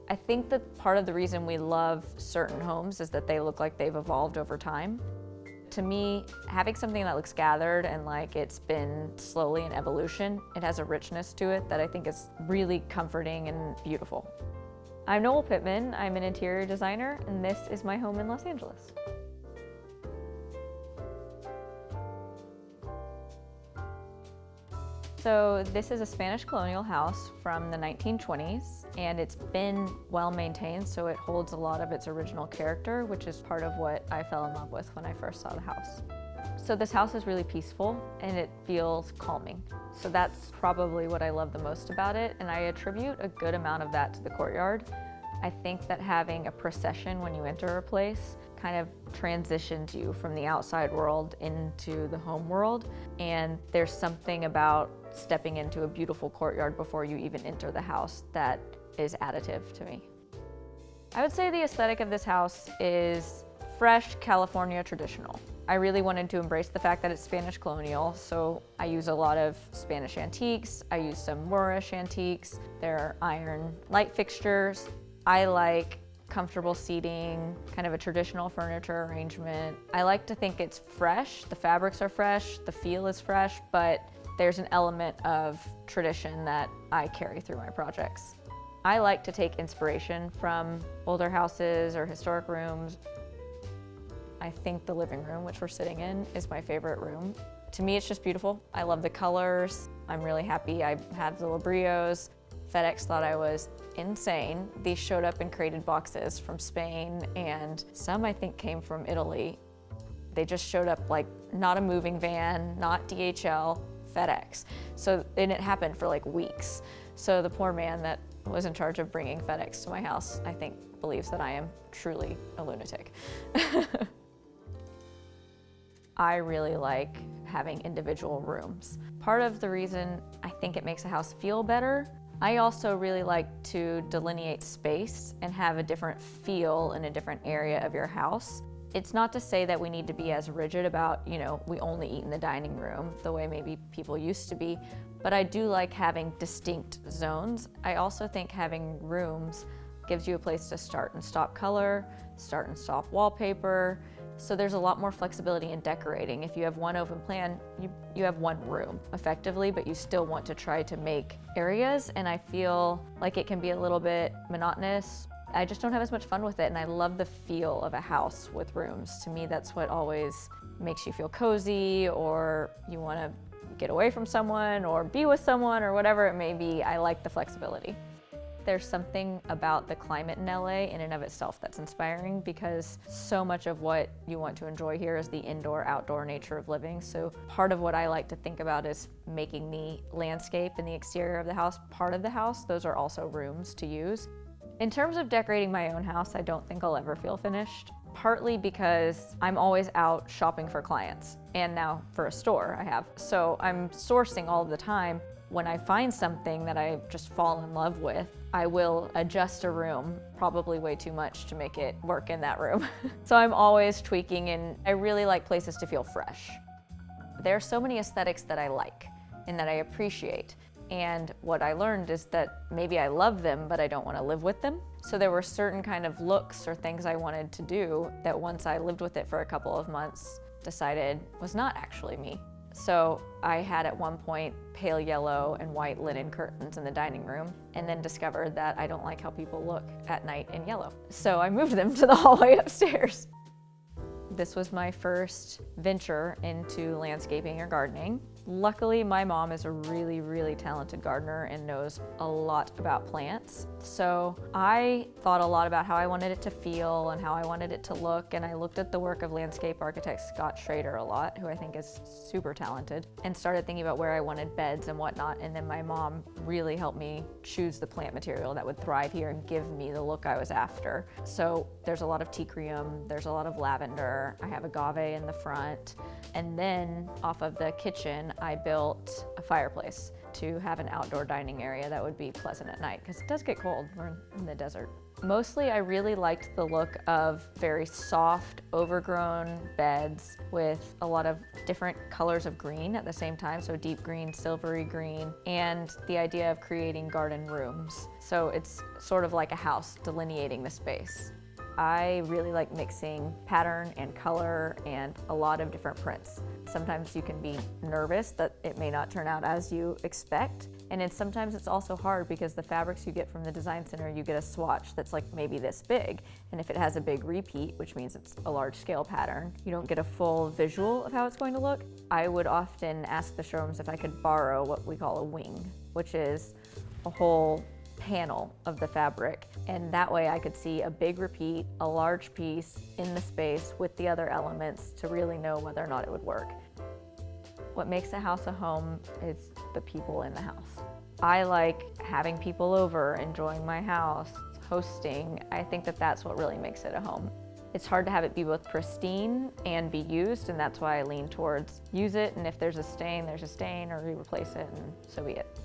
I think that part of the reason we love certain homes is that they look like they've evolved over time. To me, having something that looks gathered and like it's been slowly in evolution, it has a richness to it that I think is really comforting and beautiful. I'm Noel Pittman, I'm an interior designer, and this is my home in Los Angeles. So this is a Spanish colonial house from the 1920s, and it's been well maintained, so it holds a lot of its original character, which is part of what I fell in love with when I first saw the house. So this house is really peaceful and it feels calming. So that's probably what I love the most about it, and I attribute a good amount of that to the courtyard. I think that having a procession when you enter a place kind of transitions you from the outside world into the home world, and there's something about stepping into a beautiful courtyard before you even enter the house that is additive to me. I would say the aesthetic of this house is fresh California traditional. I really wanted to embrace the fact that it's Spanish colonial, so I use a lot of Spanish antiques, I use some Moorish antiques, there are iron light fixtures. I like comfortable seating, kind of a traditional furniture arrangement. I like to think it's fresh, the fabrics are fresh, the feel is fresh, but there's an element of tradition that I carry through my projects. I like to take inspiration from older houses or historic rooms. I think the living room, which we're sitting in, is my favorite room. To me, it's just beautiful. I love the colors. I'm really happy I have the Labrios. FedEx thought I was insane. These showed up in crated boxes from Spain, and some I think came from Italy. They just showed up like not a moving van, not DHL, FedEx. And it happened for like weeks. So the poor man that was in charge of bringing FedEx to my house, I think, believes that I am truly a lunatic. I really like having individual rooms. Part of the reason I think it makes a house feel better, I also really like to delineate space and have a different feel in a different area of your house. It's not to say that we need to be as rigid about, we only eat in the dining room, the way maybe people used to be, but I do like having distinct zones. I also think having rooms gives you a place to start and stop color, start and stop wallpaper, so there's a lot more flexibility in decorating. If you have one open plan, you have one room effectively, but you still want to try to make areas, and I feel like it can be a little bit monotonous. I just don't have as much fun with it, and I love the feel of a house with rooms. To me, that's what always makes you feel cozy, or you want to get away from someone or be with someone or whatever it may be. I like the flexibility. There's something about the climate in LA in and of itself that's inspiring, because so much of what you want to enjoy here is the indoor-outdoor nature of living. So part of what I like to think about is making the landscape and the exterior of the house part of the house. Those are also rooms to use. In terms of decorating my own house, I don't think I'll ever feel finished, partly because I'm always out shopping for clients, and now for a store I have. So I'm sourcing all the time. When I find something that I just fall in love with, I will adjust a room, probably way too much to make it work in that room. So I'm always tweaking, and I really like places to feel fresh. There are so many aesthetics that I like and that I appreciate. And what I learned is that maybe I love them, but I don't want to live with them. So there were certain kind of looks or things I wanted to do that once I lived with it for a couple of months, decided was not actually me. So I had at one point pale yellow and white linen curtains in the dining room, and then discovered that I don't like how people look at night in yellow. So I moved them to the hallway upstairs. This was my first venture into landscaping or gardening. Luckily, my mom is a really, really talented gardener and knows a lot about plants. So I thought a lot about how I wanted it to feel and how I wanted it to look, and I looked at the work of landscape architect Scott Schrader a lot, who I think is super talented, and started thinking about where I wanted beds and whatnot, and then my mom really helped me choose the plant material that would thrive here and give me the look I was after. So there's a lot of tea-creum, there's a lot of lavender, I have agave in the front, and then off of the kitchen I built a fireplace to have an outdoor dining area that would be pleasant at night, because it does get cold. We're in the desert. Mostly, I really liked the look of very soft, overgrown beds with a lot of different colors of green at the same time, so deep green, silvery green, and the idea of creating garden rooms. So it's sort of like a house, delineating the space. I really like mixing pattern and color and a lot of different prints. Sometimes you can be nervous that it may not turn out as you expect, and sometimes it's also hard because the fabrics you get from the design center, you get a swatch that's like maybe this big, and if it has a big repeat, which means it's a large scale pattern, you don't get a full visual of how it's going to look. I would often ask the showrooms if I could borrow what we call a wing, which is a whole panel of the fabric, and that way I could see a big repeat, a large piece in the space with the other elements to really know whether or not it would work. What makes a house a home is the people in the house. I like having people over, enjoying my house, hosting. I think that that's what really makes it a home. It's hard to have it be both pristine and be used, and that's why I lean towards use it, and if there's a stain, or we replace it, and so be it.